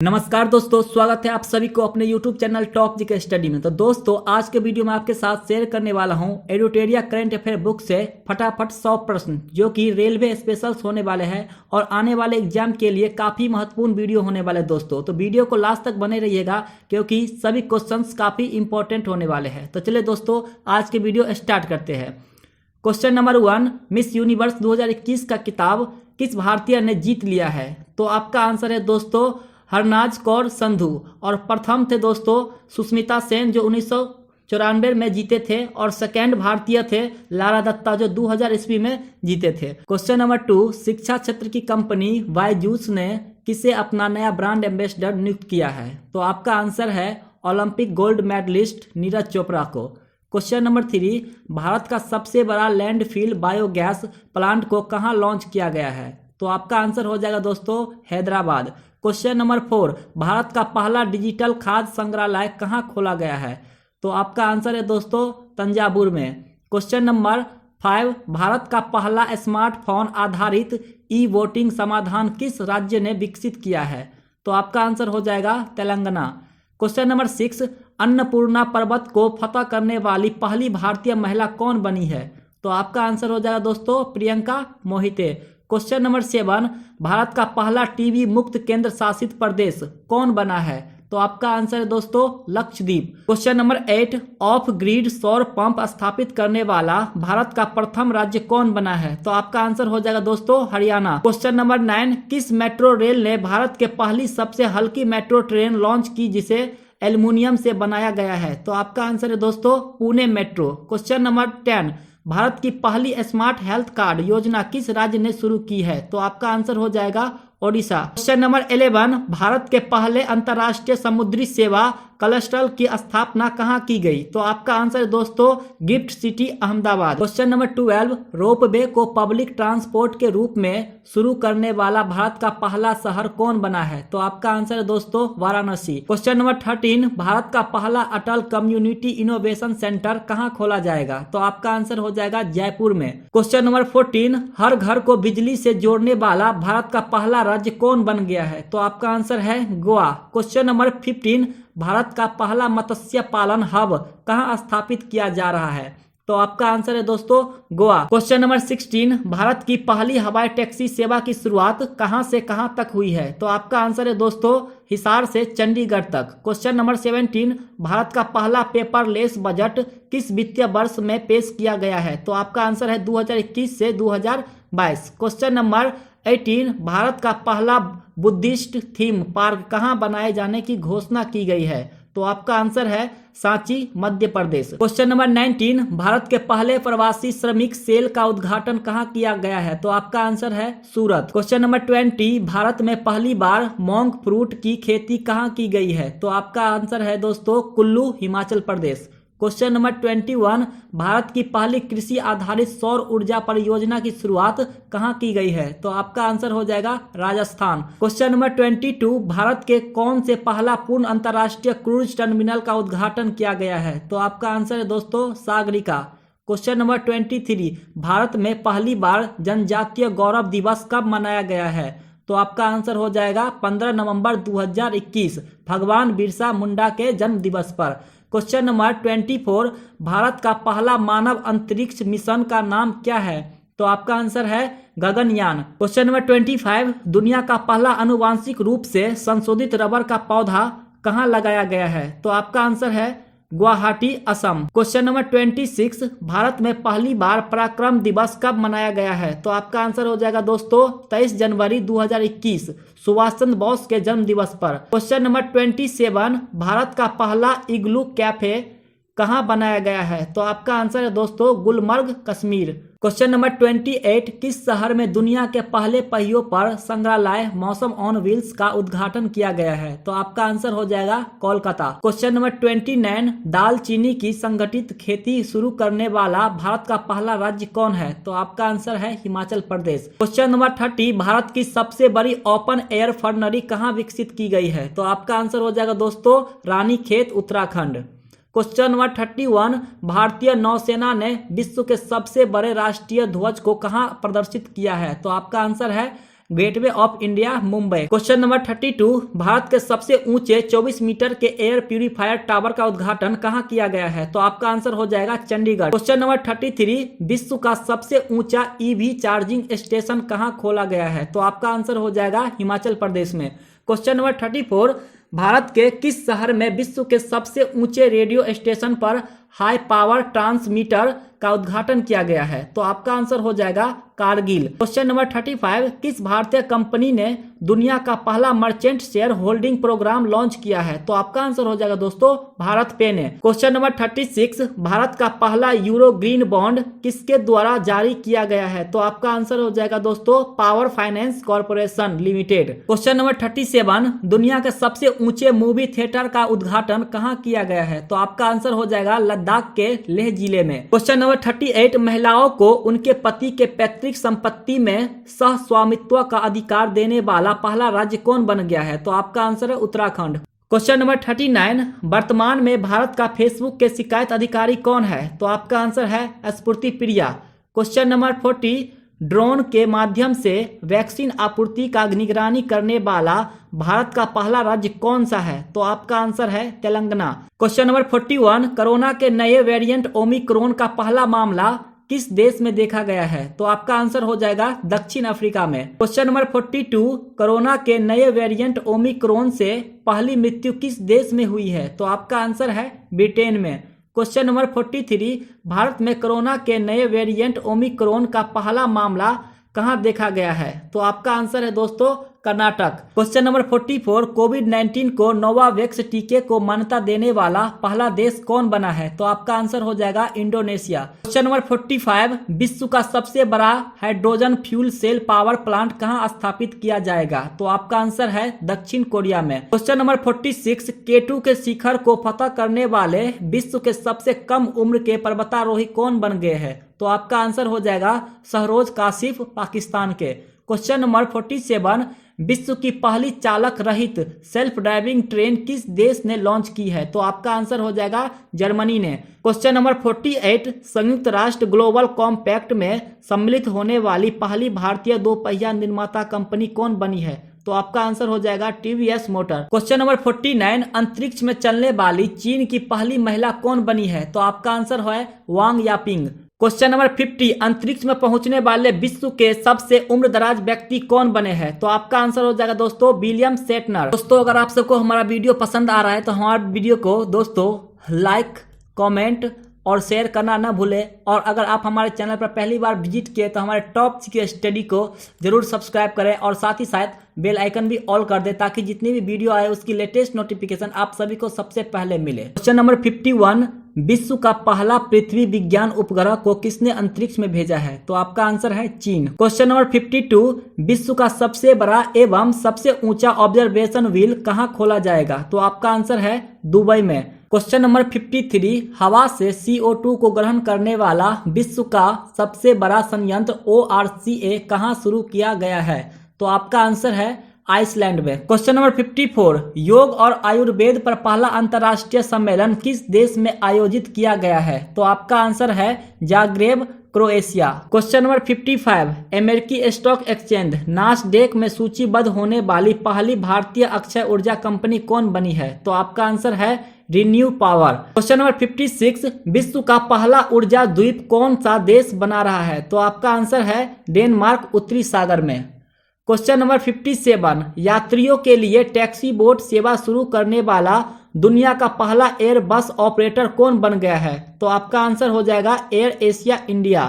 नमस्कार दोस्तों, स्वागत है आप सभी को अपने YouTube channel top GK study में। तो दोस्तों, आज के वीडियो में आपके साथ शेयर करने वाला हूं एडुटेरिया करंट अफेयर बुक से फटाफट 100 प्रश्न जो कि रेलवे स्पेशल्स होने वाले हैं और आने वाले एग्जाम के लिए काफ़ी महत्वपूर्ण वीडियो होने वाले दोस्तों। तो वीडियो को लास्ट तक बने रहिएगा क्योंकि सभी क्वेश्चन काफ़ी इंपॉर्टेंट होने वाले हैं। तो चलिए दोस्तों, आज के वीडियो स्टार्ट करते हैं। क्वेश्चन नंबर 1, मिस यूनिवर्स 2021 का खिताब किस भारतीय ने जीत लिया है? तो आपका आंसर है दोस्तों हरनाज कौर संधू। और प्रथम थे दोस्तों सुष्मिता सेन जो 1994 में जीते थे, और सेकेंड भारतीय थे लारा दत्ता जो 2000 ईस्वी में जीते थे। क्वेश्चन नंबर 2, शिक्षा क्षेत्र की कंपनी बायजूस ने किसे अपना नया ब्रांड एम्बेसडर नियुक्त किया है? तो आपका आंसर है Olympic gold medalist Neeraj Chopra को। क्वेश्चन नंबर 3, भारत का सबसे बड़ा लैंडफिल बायोगैस प्लांट को कहाँ लॉन्च किया गया है? तो आपका आंसर हो जाएगा दोस्तों हैदराबाद। क्वेश्चन नंबर 4, भारत का पहला डिजिटल खाद्य संग्रहालय कहाँ खोला गया है? तो आपका आंसर है दोस्तों तंजावुर में। क्वेश्चन नंबर 5, भारत का पहला स्मार्टफोन आधारित ई वोटिंग समाधान किस राज्य ने विकसित किया है? तो आपका आंसर हो जाएगा तेलंगाना। क्वेश्चन नंबर 6, अन्नपूर्णा पर्वत को फतह करने वाली पहली भारतीय महिला कौन बनी है? तो आपका आंसर हो जाएगा दोस्तों प्रियंका मोहिते। क्वेश्चन नंबर 7, भारत का पहला टीबी मुक्त केंद्र शासित प्रदेश कौन बना है? तो आपका आंसर है दोस्तों Lakshadweep. Question number 8, of grid सौर पंप स्थापित करने वाला भारत का प्रथम राज्य कौन बना है? तो आपका आंसर हो जाएगा दोस्तों हरियाणा। क्वेश्चन नंबर 9, किस मेट्रो रेल ने भारत के पहली सबसे हल्की मेट्रो ट्रेन लॉन्च की जिसे एल्युमिनियम से बनाया गया है? तो आपका आंसर है दोस्तों Pune metro. Question number 10, Bharat की पहली स्मार्ट हेल्थ कार्ड योजना किस राज्य ने शुरू की है? तो आपका आंसर हो जाएगा ओडिशा। क्वेश्चन नंबर 11, भारत के पहले अंतर्राष्ट्रीय समुद्री सेवा क्लस्टर की स्थापना कहाँ की गई? तो आपका आंसर है दोस्तों gift city Ahmedabad. Question number 12, ropeway को पब्लिक ट्रांसपोर्ट के रूप में शुरू करने वाला भारत का पहला शहर कौन बना है? तो आपका आंसर है दोस्तों वाराणसी। क्वेश्चन नंबर 13, भारत का पहला अटल कम्युनिटी इनोवेशन सेंटर कहाँ खोला जाएगा? तो आपका आंसर हो जाएगा जयपुर में। क्वेश्चन नंबर 14, हर घर को बिजली से जोड़ने वाला भारत का पहला राज्य कौन बन गया है? तो आपका आंसर है गोवा। क्वेश्चन नंबर 15, भारत का पहला मत्स्य पालन हब कहाँ स्थापित किया जा रहा है? तो आपका आंसर है दोस्तों गोवा। क्वेश्चन नंबर 16, भारत की पहली हवाई टैक्सी सेवा की शुरुआत कहां से कहां तक हुई है? तो आपका आंसर है दोस्तों हिसार से चंडीगढ़ तक। क्वेश्चन नंबर 17, भारत का पहला पेपरलेस बजट किस वित्तीय वर्ष में पेश किया गया है? तो आपका आंसर है 2021 से 2022। क्वेश्चन नंबर 18, भारत का पहला बुद्धिस्ट थीम पार्क कहाँ बनाए जाने की घोषणा की गई है? तो आपका आंसर है सांची मध्य प्रदेश। क्वेश्चन नंबर 19, भारत के पहले प्रवासी श्रमिक सेल का उद्घाटन कहाँ किया गया है? तो आपका आंसर है सूरत। क्वेश्चन नंबर 20, भारत में पहली बार मोंग फ्रूट की खेती कहाँ की गई है? तो आपका आंसर है दोस्तों कुल्लू हिमाचल प्रदेश। क्वेश्चन नंबर 21, भारत की पहली कृषि आधारित सौर ऊर्जा परियोजना की शुरुआत कहाँ की गई है? तो आपका आंसर हो जाएगा राजस्थान। क्वेश्चन नंबर 22, भारत के कौन से पहला पूर्ण अंतर्राष्ट्रीय क्रूज टर्मिनल का उद्घाटन किया गया है? तो आपका आंसर है दोस्तों सागरिका। क्वेश्चन नंबर 23, भारत में पहली बार जनजातीय गौरव दिवस कब मनाया गया है? तो आपका आंसर हो जाएगा 15 नवंबर 2021 भगवान बिरसा मुंडा के जन्म दिवस पर। क्वेश्चन नंबर 24, भारत का पहला मानव अंतरिक्ष मिशन का नाम क्या है? तो आपका आंसर है गगनयान। क्वेश्चन नंबर 25, दुनिया का पहला आनुवांशिक रूप से संशोधित रबर का पौधा कहाँ लगाया गया है? तो आपका आंसर है गुवाहाटी असम। क्वेश्चन नंबर 26, भारत में पहली बार पराक्रम दिवस कब मनाया गया है? तो आपका आंसर हो जाएगा दोस्तों 23 जनवरी 2021 सुभाष चंद्र बोस के जन्म दिवस पर। क्वेश्चन नंबर 27, भारत का पहला इग्लू कैफे कहाँ बनाया गया है? तो आपका आंसर है दोस्तों गुलमर्ग कश्मीर। क्वेश्चन नंबर 28, किस शहर में दुनिया के पहले पहियों पर संग्रहालय मौसम ऑन व्हील्स का उद्घाटन किया गया है? तो आपका आंसर हो जाएगा कोलकाता। क्वेश्चन नंबर 29, दालचीनी की संगठित खेती शुरू करने वाला भारत का पहला राज्य कौन है? तो आपका आंसर है हिमाचल प्रदेश। क्वेश्चन नंबर 30, भारत की सबसे बड़ी ओपन एयर फर्नरी कहाँ विकसित की गई है? तो आपका आंसर हो जाएगा दोस्तों रानीखेत उत्तराखंड। क्वेश्चन नंबर 31, भारतीय नौसेना ने विश्व के सबसे बड़े राष्ट्रीय ध्वज को कहाँ प्रदर्शित किया है? तो आपका आंसर है gateway of India Mumbai. Question number 32, Bharat के सबसे ऊंचे 24 मीटर के एयर प्यूरिफायर टावर का उद्घाटन कहां किया गया है? तो आपका आंसर हो जाएगा चंडीगढ़। क्वेश्चन नंबर 33, विश्व का सबसे ऊंचा ईवी चार्जिंग स्टेशन कहां खोला गया है? तो आपका आंसर हो जाएगा हिमाचल प्रदेश में। क्वेश्चन नंबर 34, भारत के किस शहर में विश्व के सबसे ऊंचे रेडियो स्टेशन पर हाई पावर ट्रांसमीटर का उद्घाटन किया गया है? तो आपका आंसर हो जाएगा कारगिल। क्वेश्चन नंबर 35, किस भारतीय कंपनी ने दुनिया का पहला merchant share holding programme launch किया है? तो आपका आंसर हो जाएगा दोस्तों भारत पे ने। क्वेश्चन नंबर 36, भारत का पहला यूरो ग्रीन बॉन्ड किसके द्वारा जारी किया गया है? तो आपका आंसर हो जाएगा दोस्तों power finance corporation limited. Question number 37, दुनिया के सबसे ऊंचे मूवी थिएटर का उद्घाटन कहां किया गया है? तो आपका आंसर हो जाएगा लद्दाख के लेह जिले में। क्वेश्चन नंबर 38, महिलाओं को उनके पति के पैतृक संपत्ति में सह स्वामित्व का अधिकार देने वाला पहला राज्य कौन बन गया है? तो आपका आंसर है उत्तराखंड। क्वेश्चन नंबर 39, वर्तमान में भारत का फेसबुक के शिकायत अधिकारी कौन है? तो आपका आंसर है स्फूर्ति प्रिया। क्वेश्चन नंबर 40, ड्रोन के माध्यम से वैक्सीन आपूर्ति का निगरानी करने वाला भारत का पहला राज्य कौन सा है? तो आपका आंसर है तेलंगाना। क्वेश्चन नंबर 41, कोरोना के नए वेरिएंट ओमिक्रॉन का पहला मामला किस देश में देखा गया है? तो आपका आंसर हो जाएगा दक्षिण अफ्रीका में। क्वेश्चन नंबर 42, कोरोना के नए वेरिएंट ओमिक्रॉन से पहली मृत्यु किस देश में हुई है? तो आपका आंसर है ब्रिटेन में। क्वेश्चन नंबर 43, भारत में कोरोना के नए वेरिएंट ओमिक्रॉन का पहला मामला कहां देखा गया है? तो आपका आंसर है दोस्तों कर्नाटक। क्वेश्चन नंबर 44, कोविड-19 को नोवावैक्स टीके को मान्यता देने वाला पहला देश कौन बना है? तो आपका आंसर हो जाएगा इंडोनेशिया। क्वेश्चन नंबर 45, विश्व का सबसे बड़ा hydrogen fuel cell power plant कहां स्थापित किया जाएगा? तो आपका आंसर है दक्षिण कोरिया में। क्वेश्चन नंबर 46, K2 के शिखर को फतह करने वाले विश्व के सबसे कम उम्र के पर्वतारोही कौन बन गए हैं? तो आपका आंसर हो जाएगा सहरोज काशिफ पाकिस्तान के। क्वेश्चन नंबर 47, विश्व की पहली चालक रहित सेल्फ ड्राइविंग ट्रेन किस देश ने लॉन्च की है? तो आपका आंसर हो जाएगा जर्मनी ने। क्वेश्चन नंबर 48, संयुक्त राष्ट्र ग्लोबल कॉम्पैक्ट में सम्मिलित होने वाली पहली भारतीय दो पहिया निर्माता कंपनी कौन बनी है? तो आपका आंसर हो जाएगा TVS मोटर। क्वेश्चन नंबर 49, अंतरिक्ष में चलने वाली चीन की पहली महिला कौन बनी है? तो आपका आंसर है वांग यापिंग। क्वेश्चन नंबर 50, अंतरिक्ष में पहुंचने वाले विश्व के सबसे उम्रदराज व्यक्ति कौन बने हैं? तो आपका आंसर हो जाएगा दोस्तों विलियम शेटनर। दोस्तों अगर आप सबको हमारा वीडियो पसंद आ रहा है तो हमारे वीडियो को दोस्तों लाइक, कमेंट और शेयर करना ना भूलें। और अगर आप हमारे चैनल पर पहली बार विजिट किए तो हमारे टॉप सीक्रेट स्टडी को जरूर सब्सक्राइब करें और साथ ही साथ बेल आइकन भी ऑल कर दें ताकि जितनी भी वीडियो आए उसकी लेटेस्ट नोटिफिकेशन आप सभी को सबसे पहले मिले। क्वेश्चन नंबर 51, विश्व का पहला पृथ्वी विज्ञान उपग्रह को किसने अंतरिक्ष में भेजा है? तो आपका आंसर है चीन। क्वेश्चन नंबर 52, विश्व का सबसे बड़ा एवं सबसे ऊंचा ऑब्जर्वेशन व्हील कहां खोला जाएगा? तो आपका आंसर है दुबई में। क्वेश्चन नंबर 53, हवा से CO2 को ग्रहण करने वाला विश्व का सबसे बड़ा संयंत्र ORCA कहां शुरू किया गया है? तो आपका आंसर है आइसलैंड में। क्वेश्चन नंबर 54, योग और आयुर्वेद पर पहला अंतर्राष्ट्रीय सम्मेलन किस देश में आयोजित किया गया है? तो आपका आंसर है जाग्रेब, क्रोएशिया। क्वेश्चन नंबर 55, अमेरिकी स्टॉक एक्सचेंज नास्डेक में सूचीबद्ध होने वाली पहली भारतीय अक्षय ऊर्जा कंपनी कौन बनी है? तो आपका आंसर है रिन्यू पावर। क्वेश्चन नंबर 56, विश्व का पहला ऊर्जा द्वीप कौन सा देश बना रहा है? तो आपका आंसर है डेनमार्क उत्तरी सागर में। क्वेश्चन नंबर 57, यात्रियों के लिए टैक्सी बोट सेवा शुरू करने वाला दुनिया का पहला एयर बस ऑपरेटर कौन बन गया है? तो आपका आंसर हो जाएगा Air Asia India.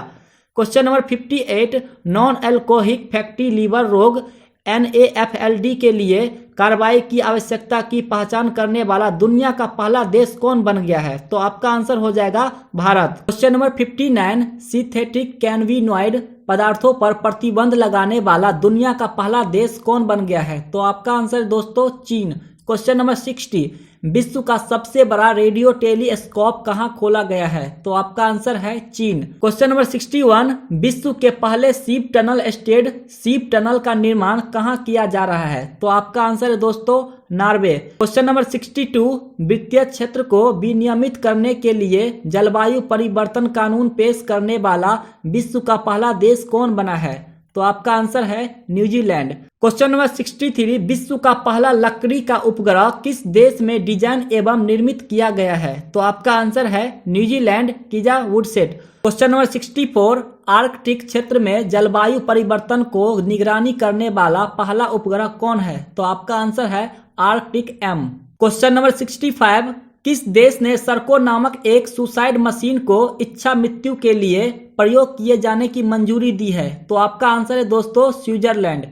Question number 58, non alcoholic fatty liver रोग NAFLD के लिए कार्रवाई की आवश्यकता की पहचान करने वाला दुनिया का पहला देश कौन बन गया है? तो आपका आंसर हो जाएगा Bharat. Question number 59, synthetic cannabinoid पदार्थों पर प्रतिबंध लगाने वाला दुनिया का पहला देश कौन बन गया है? तो आपका आंसर दोस्तों चीन। क्वेश्चन नंबर 60, विश्व का सबसे बड़ा रेडियो टेलीस्कोप कहां खोला गया है? तो आपका आंसर है चीन। क्वेश्चन नंबर 61, विश्व के पहले सीप टनल स्टेड सीप टनल का निर्माण कहां किया जा रहा है? तो आपका आंसर है दोस्तों नॉर्वे। क्वेश्चन नंबर 62, वित्तीय क्षेत्र को विनियमित करने के लिए जलवायु परिवर्तन कानून पेश करने वाला विश्व का पहला देश कौन बना है? तो आपका आंसर है न्यूजीलैंड। क्वेश्चन नंबर 63, विश्व का पहला लकड़ी का उपग्रह किस देश में डिजाइन एवं निर्मित किया गया है? तो आपका आंसर है न्यूजीलैंड, कीजा वुडसेट। क्वेश्चन नंबर 64, आर्कटिक क्षेत्र में जलवायु परिवर्तन को निगरानी करने वाला पहला उपग्रह कौन है? तो आपका आंसर है आर्कटिक एम। क्वेश्चन नंबर 65, किस देश ने सर्को नामक एक सुसाइड मशीन को इच्छा मृत्यु के लिए प्रयोग किए जाने की मंजूरी दी है? तो आपका आंसर है दोस्तों स्विट्जरलैंड।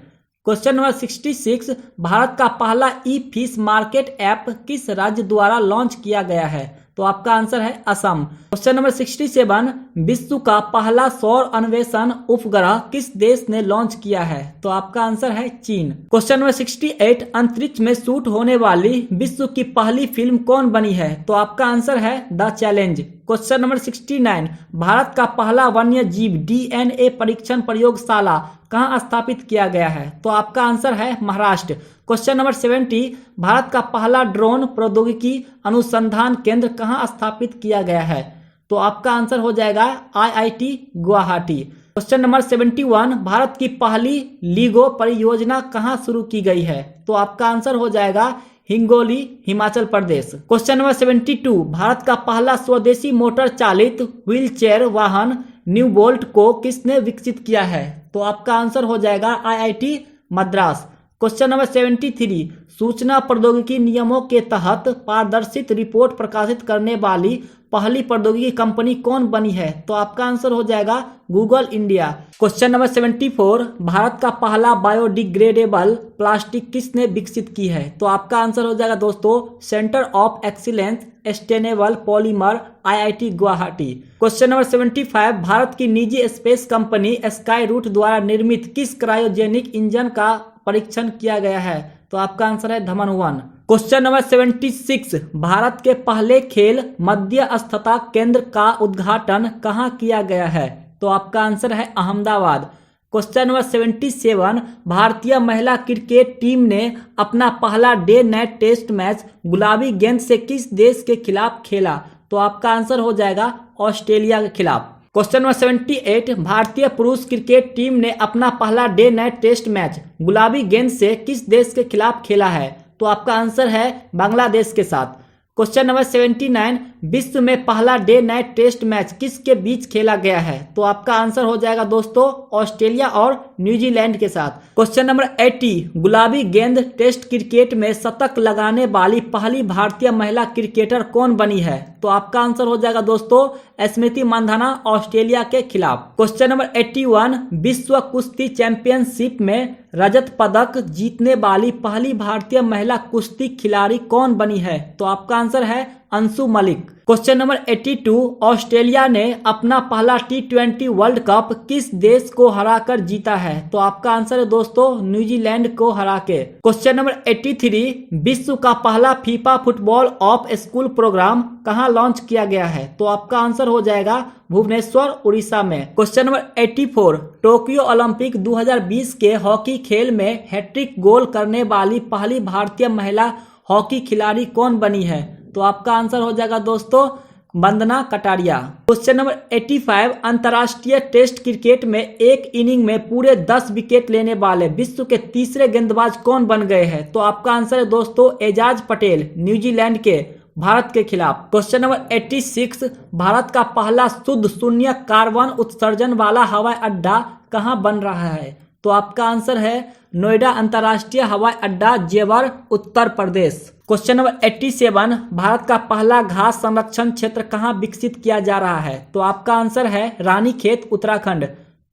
क्वेश्चन नंबर 66, भारत का पहला ई फिश मार्केट ऐप किस राज्य द्वारा लॉन्च किया गया है? तो आपका आंसर है असम। क्वेश्चन नंबर 67, विश्व का पहला सौर अन्वेषण उपग्रह किस देश ने लॉन्च किया है? तो आपका आंसर है चीन। क्वेश्चन नंबर 68, अंतरिक्ष में शूट होने वाली विश्व की पहली फिल्म कौन बनी है? तो आपका आंसर है the challenge. Question number 69, Bharat का पहला वन्य जीव DNA परीक्षण प्रयोगशाला कहाँ स्थापित किया गया है? तो आपका आंसर है महाराष्ट्र। क्वेश्चन नंबर 70, भारत का पहला ड्रोन प्रौद्योगिकी अनुसंधान केंद्र कहाँ स्थापित किया गया है? तो आपका आंसर हो जाएगा IIT Guwahati. Question number 71, Bharat की पहली लीगो परियोजना कहाँ शुरू की गई है? तो आपका आंसर हो जाएगा हिंगोली, हिमाचल प्रदेश। क्वेश्चन नंबर 72, भारत का पहला स्वदेशी मोटर चालित व्हीलचेयर वाहन न्यू बोल्ट को किसने विकसित किया है? तो आपका आंसर हो जाएगा IIT मद्रास। क्वेश्चन नंबर 73, सूचना प्रौद्योगिकी नियमों के तहत पारदर्शित रिपोर्ट प्रकाशित करने वाली पहली प्रौद्योगिकी कंपनी कौन बनी है? तो आपका आंसर हो जाएगा Google India. Question number 74, Bharat का पहला बायोडिग्रेडेबल प्लास्टिक किसने विकसित की है? तो आपका आंसर हो जाएगा दोस्तों centre of excellence sustainable polymer IIT Guwahati. Question number 75, Bharat की निजी स्पेस कंपनी स्काई रूट द्वारा निर्मित किस क्रायोजेनिक इंजन का परीक्षण किया गया है? तो आपका आंसर है धमन 1। क्वेश्चन नंबर 76, भारत के पहले खेल मध्यस्थता केंद्र का उद्घाटन कहाँ किया गया है? तो आपका आंसर है अहमदाबाद। क्वेश्चन नंबर 77, भारतीय महिला क्रिकेट टीम ने अपना पहला डे नाइट टेस्ट मैच गुलाबी गेंद से किस देश के खिलाफ खेला? तो आपका आंसर हो जाएगा ऑस्ट्रेलिया के खिलाफ। क्वेश्चन नंबर 78, भारतीय पुरुष क्रिकेट टीम ने अपना पहला डे नाइट टेस्ट मैच गुलाबी गेंद से किस देश के खिलाफ खेला है? तो आपका आंसर है बांग्लादेश के साथ। क्वेश्चन नंबर 79, विश्व में पहला डे नाइट टेस्ट मैच किसके बीच खेला गया है? तो आपका आंसर हो जाएगा दोस्तों ऑस्ट्रेलिया और न्यूजीलैंड के साथ। क्वेश्चन नंबर 80, गुलाबी गेंद टेस्ट क्रिकेट में शतक लगाने वाली पहली भारतीय महिला क्रिकेटर कौन बनी है? तो आपका आंसर हो जाएगा दोस्तों स्मृति मंधाना, ऑस्ट्रेलिया के खिलाफ। क्वेश्चन नंबर 81, विश्व कुश्ती चैंपियनशिप में रजत पदक जीतने वाली पहली भारतीय महिला कुश्ती खिलाड़ी कौन बनी है? तो आपका आंसर है Anshu Malik. Question number 82, Australia ने अपना पहला T20 वर्ल्ड कप किस देश को हराकर जीता है? तो आपका आंसर है दोस्तों न्यूजीलैंड को हरा के। क्वेश्चन नंबर 83, विश्व का पहला FIFA football of school programme कहां लॉन्च किया गया है? तो आपका आंसर हो जाएगा भुवनेश्वर, उड़ीसा में। क्वेश्चन नंबर 84, टोक्यो ओलंपिक 2020 के हॉकी खेल में हैट्रिक गोल करने वाली पहली भारतीय महिला हॉकी खिलाड़ी कौन बनी है? तो आपका आंसर हो जाएगा दोस्तों वंदना कटारिया। क्वेश्चन नंबर 85, अंतर्राष्ट्रीय टेस्ट क्रिकेट में एक इनिंग में पूरे 10 विकेट लेने वाले विश्व के तीसरे गेंदबाज कौन बन गए हैं? तो आपका आंसर है दोस्तों एजाज पटेल, न्यूजीलैंड के, भारत के खिलाफ। क्वेश्चन नंबर 86, भारत का पहला शुद्ध शून्य कार्बन उत्सर्जन वाला हवाई अड्डा कहां बन रहा है? तो आपका आंसर है नोएडा अंतर्राष्ट्रीय हवाई अड्डा, जेवर, उत्तर प्रदेश। क्वेश्चन नंबर 87, भारत का पहला घास संरक्षण क्षेत्र कहां विकसित किया जा रहा है? तो आपका आंसर है रानीखेत, उत्तराखंड।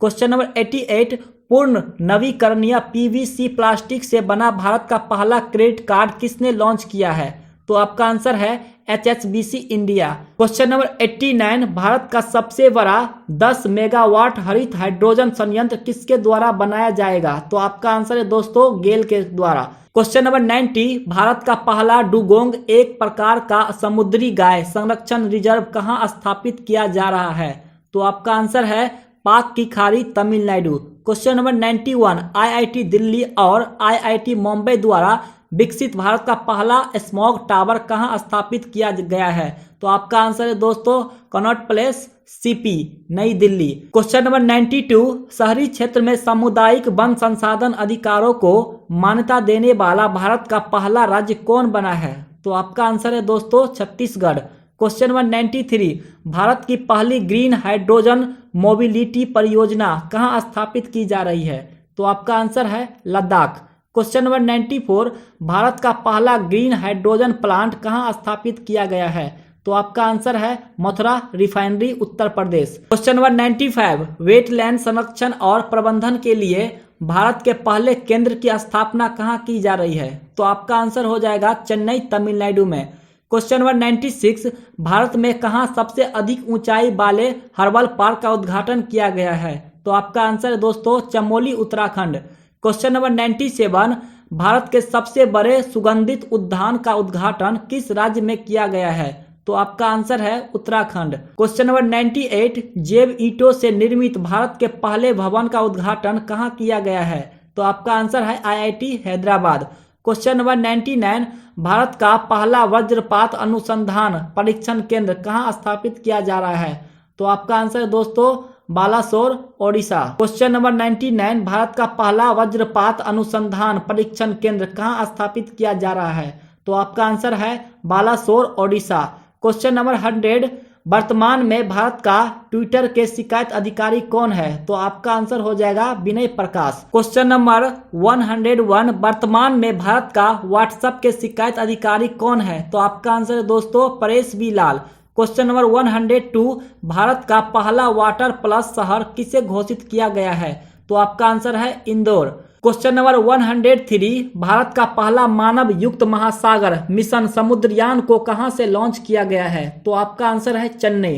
क्वेश्चन नंबर 88, पूर्ण नवीकरणीय PVC प्लास्टिक से बना भारत का पहला क्रेडिट कार्ड किसने लॉन्च किया है? तो आपका आंसर है HSBC India. Question number 89, Bharat का सबसे बड़ा 10 मेगावाट हरित हाइड्रोजन संयंत्र किसके द्वारा बनाया जाएगा? तो आपका आंसर है दोस्तों गेल के द्वारा। क्वेश्चन नंबर 90, भारत का पहला डुगोंग एक प्रकार का समुद्री गाय संरक्षण रिजर्व कहां स्थापित किया जा रहा है? तो आपका आंसर है पाक की खाड़ी, Tamil Nadu. Question number 91, IIT Delhi और IIT मुंबई द्वारा विकसित भारत का पहला स्मॉग टावर कहाँ स्थापित किया गया है? तो आपका आंसर है दोस्तों कनॉट प्लेस, सीपी, नई दिल्ली। क्वेश्चन नंबर 92, शहरी क्षेत्र में सामुदायिक वन संसाधन अधिकारों को मान्यता देने वाला भारत का पहला राज्य कौन बना है? तो आपका आंसर है दोस्तों छत्तीसगढ़। क्वेश्चन नंबर 93, भारत की पहली ग्रीन हाइड्रोजन मोबिलिटी परियोजना कहाँ स्थापित की जा रही है? तो आपका आंसर है लद्दाख। क्वेश्चन नंबर 94, भारत का पहला ग्रीन हाइड्रोजन प्लांट कहाँ स्थापित किया गया है? तो आपका आंसर है Mathura refinery, Uttar Pradesh. Question number 95, wetland संरक्षण और प्रबंधन के लिए भारत के पहले केंद्र की स्थापना कहाँ की जा रही है? तो आपका आंसर हो जाएगा चेन्नई, तमिलनाडु में। क्वेश्चन नंबर 96, भारत में कहाँ सबसे अधिक ऊंचाई वाले हर्बल पार्क का उद्घाटन किया गया है? तो आपका आंसर है दोस्तों चमोली, उत्तराखंड। क्वेश्चन नंबर 97, भारत के सबसे बड़े सुगंधित उद्यान का उद्घाटन किस राज्य में किया गया है? तो आपका आंसर है उत्तराखंड। क्वेश्चन नंबर 98, जैव ईंटों से निर्मित भारत के पहले भवन का उद्घाटन कहाँ किया गया है? तो आपका आंसर है IIT Hyderabad. Question number 99, Bharat का पहला वज्रपात अनुसंधान परीक्षण केंद्र कहाँ स्थापित किया जा रहा है? तो आपका आंसर है दोस्तों बालासोर, ओडिशा। क्वेश्चन नंबर 99, भारत का पहला वज्रपात अनुसंधान परीक्षण केंद्र कहाँ स्थापित किया जा रहा है? तो आपका आंसर है बालासोर, ओडिशा। क्वेश्चन नंबर 100, वर्तमान में भारत का ट्विटर के शिकायत अधिकारी कौन है? तो आपका आंसर हो जाएगा विनय प्रकाश। क्वेश्चन नंबर 101, वर्तमान में भारत का व्हाट्सएप के शिकायत अधिकारी कौन है? तो आपका आंसर है दोस्तों परेश बी लाल। क्वेश्चन नंबर 102, भारत का पहला वाटर प्लस शहर किसे घोषित किया गया है? तो आपका आंसर है इंदौर। क्वेश्चन नंबर 103, भारत का पहला मानव युक्त महासागर मिशन समुद्रयान को कहां से लॉन्च किया गया है? तो आपका आंसर है चेन्नई।